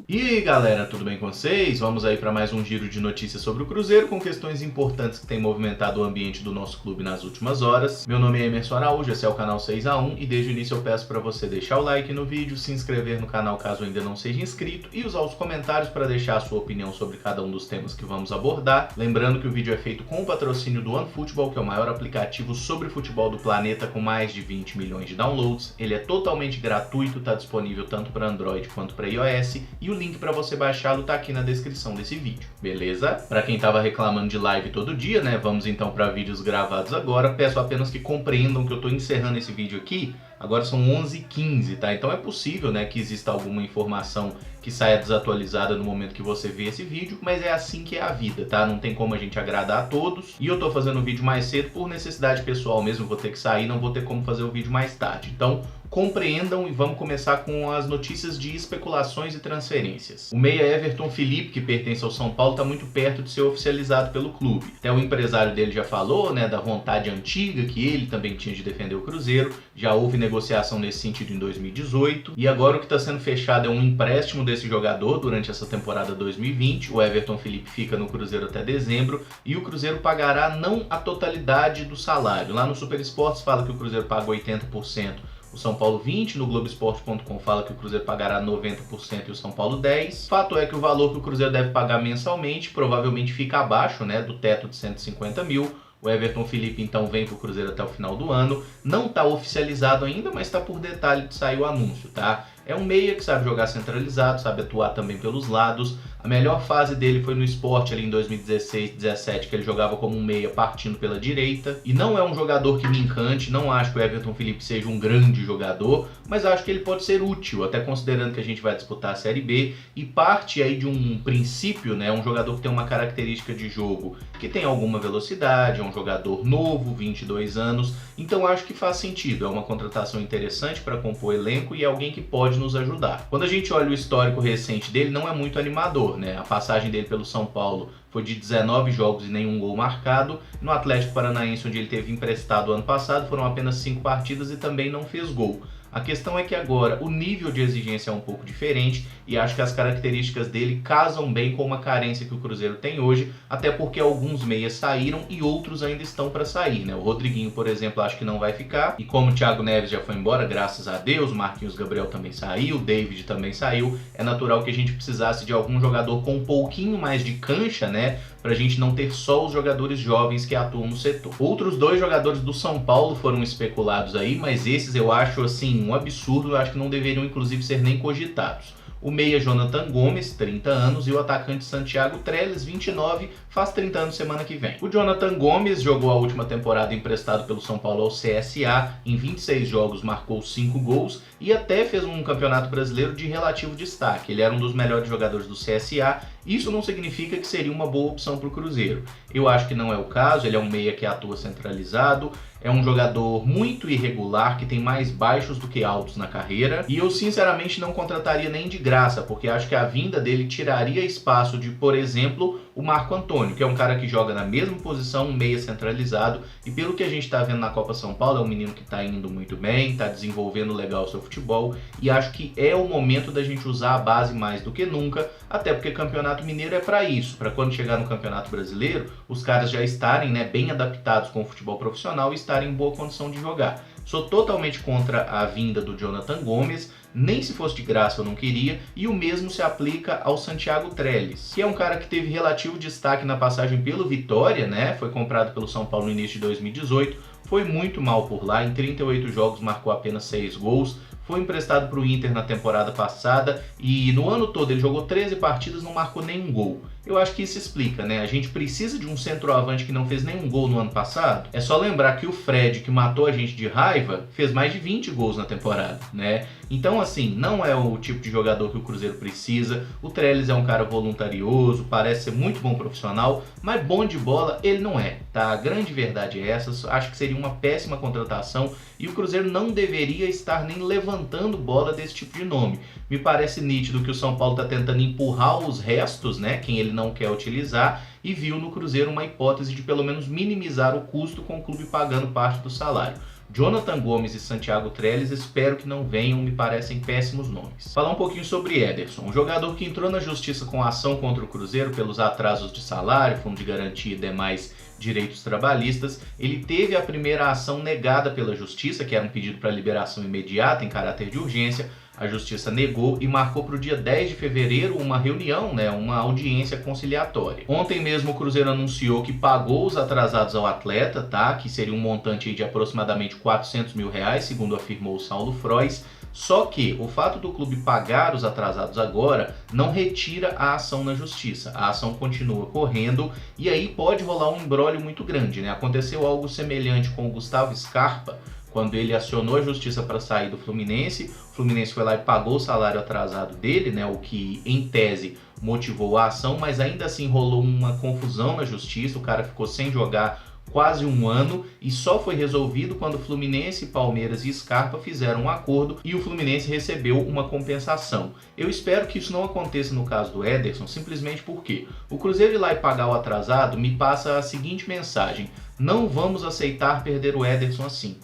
E aí galera, tudo bem com vocês? Vamos aí para mais um giro de notícias sobre o Cruzeiro com questões importantes que têm movimentado o ambiente do nosso clube nas últimas horas. Meu nome é Emerson Araújo, esse é o canal 6x1 e desde o início eu peço para você deixar o like no vídeo, se inscrever no canal caso ainda não seja inscrito e usar os comentários para deixar a sua opinião sobre cada um dos temas que vamos abordar. Lembrando que o vídeo é feito com o patrocínio do OneFootball, que é o maior aplicativo sobre futebol do planeta com mais de 20 milhões de downloads. Ele é totalmente gratuito, está disponível tanto para Android quanto para iOS e o link para você baixá-lo tá aqui na descrição desse vídeo, beleza? Para quem tava reclamando de live todo dia, né, vamos então para vídeos gravados agora. Peço apenas que compreendam que eu tô encerrando esse vídeo aqui, agora são 11h15, tá? Então é possível, né, que exista alguma informação que saia desatualizada no momento que você vê esse vídeo, mas é assim que é a vida, tá? Não tem como a gente agradar a todos. E eu tô fazendo o vídeo mais cedo por necessidade pessoal mesmo, vou ter que sair, não vou ter como fazer o vídeo mais tarde. Então, compreendam e vamos começar com as notícias de especulações e transferências. O meia Everton Felipe, que pertence ao São Paulo, está muito perto de ser oficializado pelo clube. Até o empresário dele já falou, né, da vontade antiga que ele também tinha de defender o Cruzeiro. Já houve negociação nesse sentido em 2018 e agora o que está sendo fechado é um empréstimo desse jogador durante essa temporada 2020. O Everton Felipe fica no Cruzeiro até dezembro e o Cruzeiro pagará não a totalidade do salário. Lá no Super Esportes fala que o Cruzeiro paga 80%. O São Paulo 20%, no Globoesporte.com fala que o Cruzeiro pagará 90% e o São Paulo 10%. Fato é que o valor que o Cruzeiro deve pagar mensalmente provavelmente fica abaixo, né, do teto de 150 mil. O Everton Felipe então vem para o Cruzeiro até o final do ano. Não está oficializado ainda, mas está por detalhe de sair o anúncio, tá? É um meia que sabe jogar centralizado, sabe atuar também pelos lados. A melhor fase dele foi no Sport ali em 2016, 17, que ele jogava como um meia partindo pela direita. E não é um jogador que me encante, não acho que o Everton Felipe seja um grande jogador, mas acho que ele pode ser útil, até considerando que a gente vai disputar a Série B e parte aí de um princípio, né, um jogador que tem uma característica de jogo que tem alguma velocidade, é um jogador novo, 22 anos, então acho que faz sentido, é uma contratação interessante para compor elenco e é alguém que pode nos ajudar. Quando a gente olha o histórico recente dele, não é muito animador, né? A passagem dele pelo São Paulo foi de 19 jogos e nenhum gol marcado. No Atlético Paranaense, onde ele teve emprestado ano passado, foram apenas 5 partidas e também não fez gol. A questão é que agora o nível de exigência é um pouco diferente e acho que as características dele casam bem com uma carência que o Cruzeiro tem hoje, até porque alguns meias saíram e outros ainda estão para sair, né? O Rodriguinho, por exemplo, acho que não vai ficar, e como o Thiago Neves já foi embora, graças a Deus, o Marquinhos Gabriel também saiu, o David também saiu, é natural que a gente precisasse de algum jogador com um pouquinho mais de cancha, né? Pra gente não ter só os jogadores jovens que atuam no setor. Outros dois jogadores do São Paulo foram especulados aí, mas esses eu acho assim um absurdo, eu acho que não deveriam inclusive ser nem cogitados. O meia Jonathan Gomes, 30 anos, e o atacante Santiago Trellis, 29, faz 30 anos semana que vem. O Jonathan Gomes jogou a última temporada emprestado pelo São Paulo ao CSA, em 26 jogos marcou 5 gols e até fez um campeonato brasileiro de relativo destaque. Ele era um dos melhores jogadores do CSA, isso não significa que seria uma boa opção para o Cruzeiro. Eu acho que não é o caso, ele é um meia que atua centralizado, é um jogador muito irregular, que tem mais baixos do que altos na carreira, e eu sinceramente não contrataria nem de graça, porque acho que a vinda dele tiraria espaço de, por exemplo, o Marco Antônio, que é um cara que joga na mesma posição, um meia centralizado, e pelo que a gente está vendo na Copa São Paulo, é um menino que está indo muito bem, está desenvolvendo legal o seu futebol, e acho que é o momento da gente usar a base mais do que nunca, até porque Campeonato Mineiro é para isso, para quando chegar no Campeonato Brasileiro, os caras já estarem, né, bem adaptados com o futebol profissional e estarem em boa condição de jogar. Sou totalmente contra a vinda do Jonathan Gomes, nem se fosse de graça eu não queria, e o mesmo se aplica ao Santiago Trellis, que é um cara que teve relativo destaque na passagem pelo Vitória, né? Foi comprado pelo São Paulo no início de 2018, foi muito mal por lá, em 38 jogos marcou apenas 6 gols, foi emprestado para o Inter na temporada passada e no ano todo ele jogou 13 partidas, não marcou nenhum gol. Eu acho que isso explica, né? A gente precisa de um centroavante que não fez nenhum gol no ano passado. É só lembrar que o Fred, que matou a gente de raiva, fez mais de 20 gols na temporada, né? Então, assim, não é o tipo de jogador que o Cruzeiro precisa. O Trellis é um cara voluntarioso, parece ser muito bom profissional, mas bom de bola ele não é, tá? A grande verdade é essa. Acho que seria uma péssima contratação e o Cruzeiro não deveria estar nem levantando bola desse tipo de nome. Me parece nítido que o São Paulo está tentando empurrar os restos, né? Quem ele não quer utilizar, e viu no Cruzeiro uma hipótese de pelo menos minimizar o custo com o clube pagando parte do salário. Jonathan Gomes e Santiago Trellis espero que não venham, me parecem péssimos nomes. Falar um pouquinho sobre Ederson, um jogador que entrou na justiça com ação contra o Cruzeiro pelos atrasos de salário, fundo de garantia e demais direitos trabalhistas. Ele teve a primeira ação negada pela justiça, que era um pedido para liberação imediata em caráter de urgência. A justiça negou e marcou para o dia 10 de fevereiro uma reunião, uma audiência conciliatória. Ontem mesmo o Cruzeiro anunciou que pagou os atrasados ao atleta, que seria um montante de aproximadamente R$400 mil, segundo afirmou o Saulo Frois. Só que o fato do clube pagar os atrasados agora não retira a ação na justiça. A ação continua correndo e aí pode rolar um imbróglio muito grande, Aconteceu algo semelhante com o Gustavo Scarpa, quando ele acionou a justiça para sair do Fluminense. O Fluminense foi lá e pagou o salário atrasado dele, o que em tese motivou a ação, mas ainda assim rolou uma confusão na justiça, o cara ficou sem jogar quase um ano e só foi resolvido quando Fluminense, Palmeiras e Scarpa fizeram um acordo e o Fluminense recebeu uma compensação. Eu espero que isso não aconteça no caso do Ederson, simplesmente porque o Cruzeiro ir lá e pagar o atrasado me passa a seguinte mensagem: não vamos aceitar perder o Ederson assim,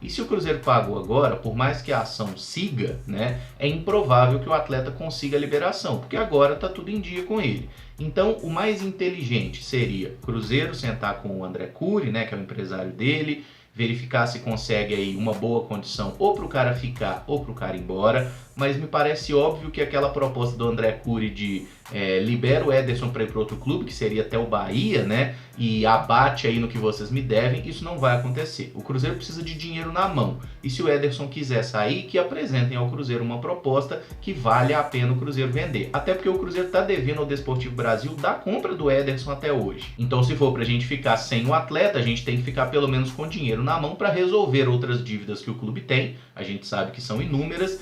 E se o Cruzeiro pagou agora, por mais que a ação siga, é improvável que o atleta consiga a liberação, porque agora está tudo em dia com ele. Então, o mais inteligente seria o Cruzeiro sentar com o André Cury, que é o empresário dele, verificar se consegue aí uma boa condição ou para o cara ficar ou para o cara ir embora, mas me parece óbvio que aquela proposta do André Cury de libera o Ederson para ir para outro clube, que seria até o Bahia, e abate aí no que vocês me devem, isso não vai acontecer. O Cruzeiro precisa de dinheiro na mão, e se o Ederson quiser sair, que apresentem ao Cruzeiro uma proposta que vale a pena o Cruzeiro vender, até porque o Cruzeiro está devendo ao Desportivo Brasil da compra do Ederson até hoje. Então, se for para a gente ficar sem o atleta, a gente tem que ficar pelo menos com dinheiro na mão para resolver outras dívidas que o clube tem, a gente sabe que são inúmeras.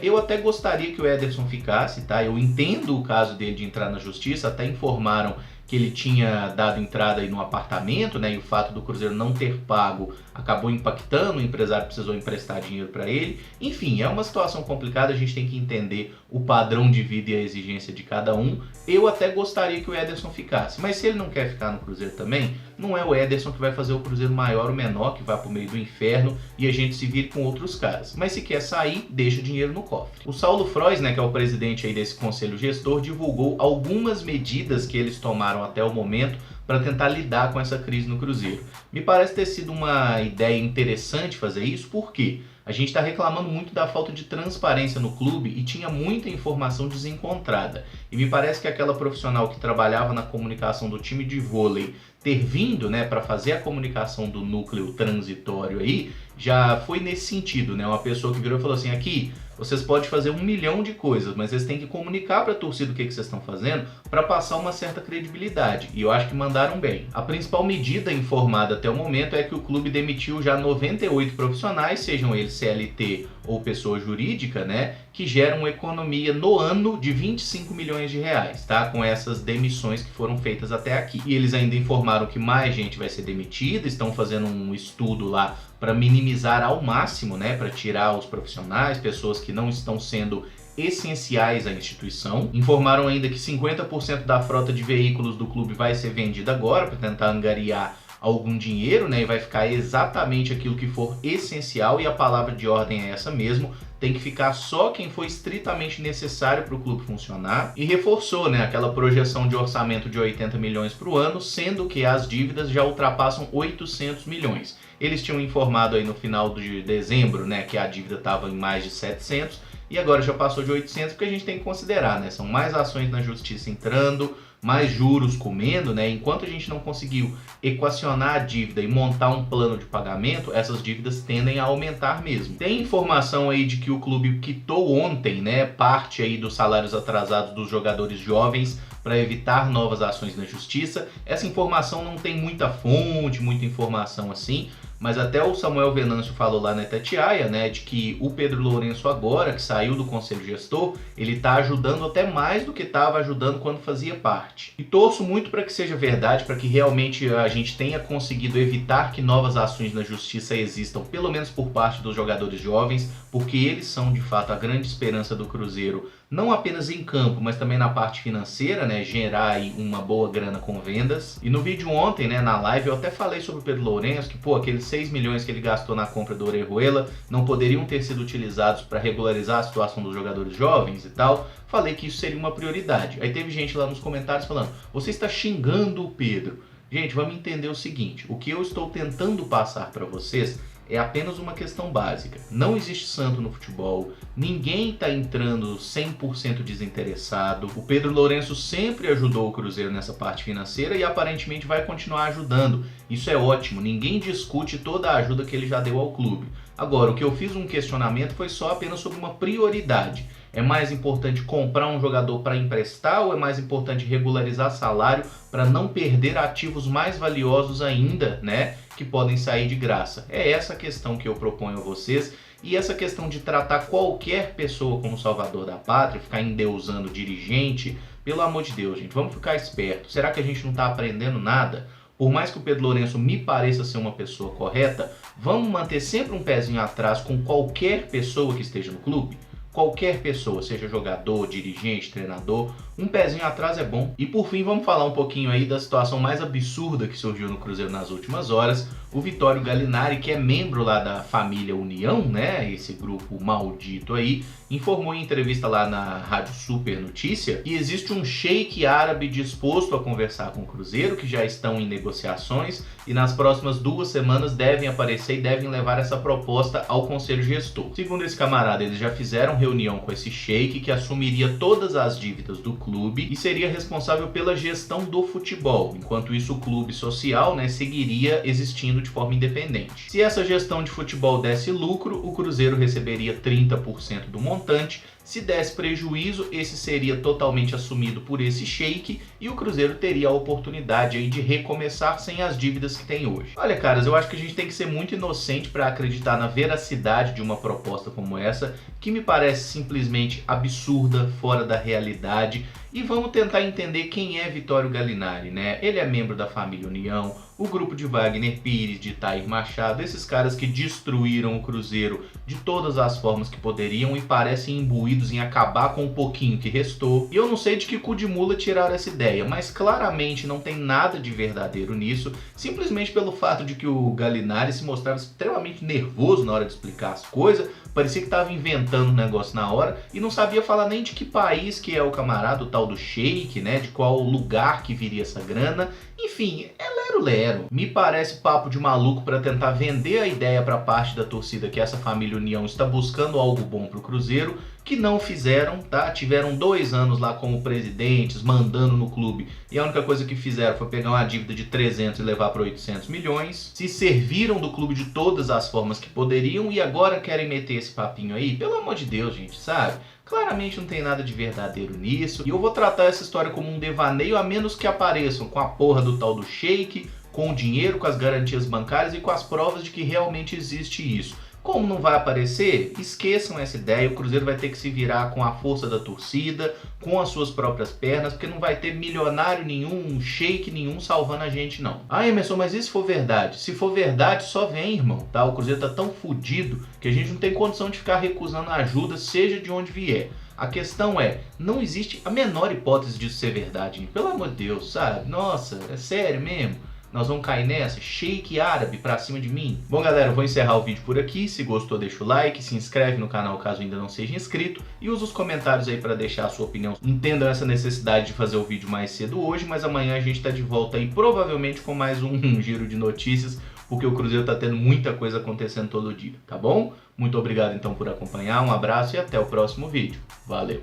Eu até gostaria que o Ederson ficasse, Eu entendo o caso dele de entrar na justiça, até informaram que ele tinha dado entrada aí no apartamento, e o fato do Cruzeiro não ter pago acabou impactando, o empresário precisou emprestar dinheiro para ele. Enfim, é uma situação complicada, a gente tem que entender o padrão de vida e a exigência de cada um. Eu até gostaria que o Ederson ficasse, mas se ele não quer ficar no Cruzeiro também, não é o Ederson que vai fazer o Cruzeiro maior ou menor, que vá para o meio do inferno e a gente se vire com outros caras. Mas se quer sair, deixa o dinheiro no cofre. O Saulo Frois, que é o presidente aí desse conselho gestor, divulgou algumas medidas que eles tomaram até o momento para tentar lidar com essa crise no Cruzeiro. Me parece ter sido uma ideia interessante fazer isso, porque a gente está reclamando muito da falta de transparência no clube e tinha muita informação desencontrada. E me parece que aquela profissional que trabalhava na comunicação do time de vôlei ter vindo para fazer a comunicação do núcleo transitório aí, já foi nesse sentido, Uma pessoa que virou e falou assim: aqui, vocês podem fazer 1 milhão de coisas, mas vocês têm que comunicar para a torcida o que vocês estão fazendo para passar uma certa credibilidade. E eu acho que mandaram bem. A principal medida informada até o momento é que o clube demitiu já 98 profissionais, sejam eles CLT ou pessoa jurídica, que geram uma economia no ano de 25 milhões de reais, com essas demissões que foram feitas até aqui. E eles ainda informaram que mais gente vai ser demitida, estão fazendo um estudo lá para minimizar ao máximo, para tirar os profissionais, pessoas que não estão sendo essenciais à instituição. Informaram ainda que 50% da frota de veículos do clube vai ser vendida agora para tentar angariar algum dinheiro, e vai ficar exatamente aquilo que for essencial, e a palavra de ordem é essa mesmo: tem que ficar só quem for estritamente necessário para o clube funcionar. E reforçou aquela projeção de orçamento de 80 milhões para o ano, sendo que as dívidas já ultrapassam 800 milhões. Eles tinham informado aí no final de dezembro que a dívida estava em mais de 700 e agora já passou de 800, porque a gente tem que considerar, são mais ações na justiça entrando, mais juros comendo, Enquanto a gente não conseguiu equacionar a dívida e montar um plano de pagamento, essas dívidas tendem a aumentar mesmo. Tem informação aí de que o clube quitou ontem, parte aí dos salários atrasados dos jogadores jovens para evitar novas ações na justiça. Essa informação não tem muita fonte, muita informação assim, mas até o Samuel Venâncio falou lá na Itatiaia, de que o Pedro Lourenço agora, que saiu do conselho gestor, ele está ajudando até mais do que estava ajudando quando fazia parte. E torço muito para que seja verdade, para que realmente a gente tenha conseguido evitar que novas ações na justiça existam, pelo menos por parte dos jogadores jovens, porque eles são de fato a grande esperança do Cruzeiro não apenas em campo, mas também na parte financeira, né, gerar aí uma boa grana com vendas. E no vídeo ontem, né, na live, eu até falei sobre o Pedro Lourenço, que pô, aqueles 6 milhões que ele gastou na compra do Orejuela não poderiam ter sido utilizados para regularizar a situação dos jogadores jovens e tal. Falei que isso seria uma prioridade. Aí teve gente lá nos comentários falando, você está xingando o Pedro. Gente, vamos entender o seguinte, o que eu estou tentando passar para vocês é apenas uma questão básica. Não existe santo no futebol, ninguém está entrando 100% desinteressado. O Pedro Lourenço sempre ajudou o Cruzeiro nessa parte financeira e aparentemente vai continuar ajudando. Isso é ótimo, ninguém discute toda a ajuda que ele já deu ao clube. Agora, o que eu fiz um questionamento foi só apenas sobre uma prioridade. É mais importante comprar um jogador para emprestar ou é mais importante regularizar salário para não perder ativos mais valiosos ainda, né, que podem sair de graça? É essa a questão que eu proponho a vocês. E essa questão de tratar qualquer pessoa como salvador da pátria, ficar endeusando dirigente, pelo amor de Deus, gente, vamos ficar esperto. Será que a gente não está aprendendo nada? Por mais que o Pedro Lourenço me pareça ser uma pessoa correta, vamos manter sempre um pezinho atrás com qualquer pessoa que esteja no clube? Qualquer pessoa, seja jogador, dirigente, treinador, um pezinho atrás é bom. E por fim, vamos falar um pouquinho aí da situação mais absurda que surgiu no Cruzeiro nas últimas horas. O Vitório Gallinari, que é membro lá da família União, né, esse grupo maldito aí, informou em entrevista lá na Rádio Super Notícia que existe um sheik árabe disposto a conversar com o Cruzeiro, que já estão em negociações e nas próximas 2 semanas devem aparecer e devem levar essa proposta ao Conselho Gestor. Segundo esse camarada, eles já fizeram reunião com esse sheik que assumiria todas as dívidas do clube e seria responsável pela gestão do futebol. Enquanto isso, o clube social, né, seguiria existindo de forma independente. Se essa gestão de futebol desse lucro, o Cruzeiro receberia 30% do montante. Se desse prejuízo, esse seria totalmente assumido por esse sheik e o Cruzeiro teria a oportunidade aí de recomeçar sem as dívidas que tem hoje. Olha, caras, eu acho que a gente tem que ser muito inocente para acreditar na veracidade de uma proposta como essa, que me parece simplesmente absurda, fora da realidade. E vamos tentar entender quem é Vitório Gallinari, né? Ele é membro da família União, o grupo de Wagner Pires, de Tair Machado, esses caras que destruíram o Cruzeiro de todas as formas que poderiam e parecem imbuídos em acabar com o pouquinho que restou. E eu não sei de que cu de mula tiraram essa ideia, mas claramente não tem nada de verdadeiro nisso, simplesmente pelo fato de que o Gallinari se mostrava extremamente nervoso na hora de explicar as coisas, parecia que estava inventando um negócio na hora e não sabia falar nem de que país que é o camarada, o tal do sheik, né, de qual lugar que viria essa grana. Enfim, é lero-lero. Me parece papo de maluco para tentar vender a ideia para parte da torcida que essa família União está buscando algo bom para o Cruzeiro, que não fizeram, tá? Tiveram 2 anos lá como presidentes, mandando no clube, e a única coisa que fizeram foi pegar uma dívida de 300 e levar para 800 milhões. Se serviram do clube de todas as formas que poderiam e agora querem meter esse papinho aí. Pelo amor de Deus, gente, sabe? Claramente não tem nada de verdadeiro nisso. E eu vou tratar essa história como um devaneio, a menos que apareçam com a porra do tal do sheik, com o dinheiro, com as garantias bancárias e com as provas de que realmente existe isso. Como não vai aparecer, esqueçam essa ideia, o Cruzeiro vai ter que se virar com a força da torcida, com as suas próprias pernas, porque não vai ter milionário nenhum, sheik nenhum salvando a gente não. Ah, Emerson, mas e se for verdade? Se for verdade, só vem, irmão, tá? O Cruzeiro tá tão fudido que a gente não tem condição de ficar recusando ajuda, seja de onde vier. A questão é, não existe a menor hipótese disso ser verdade, hein? Pelo amor de Deus, sabe? Nossa, é sério mesmo? Nós vamos cair nessa? Sheik árabe pra cima de mim? Bom, galera, eu vou encerrar o vídeo por aqui. Se gostou, deixa o like, se inscreve no canal caso ainda não seja inscrito e usa os comentários aí para deixar a sua opinião. Entendam essa necessidade de fazer o vídeo mais cedo hoje, mas amanhã a gente tá de volta aí provavelmente com mais um giro de notícias, porque o Cruzeiro tá tendo muita coisa acontecendo todo dia, tá bom? Muito obrigado então por acompanhar, um abraço e até o próximo vídeo. Valeu!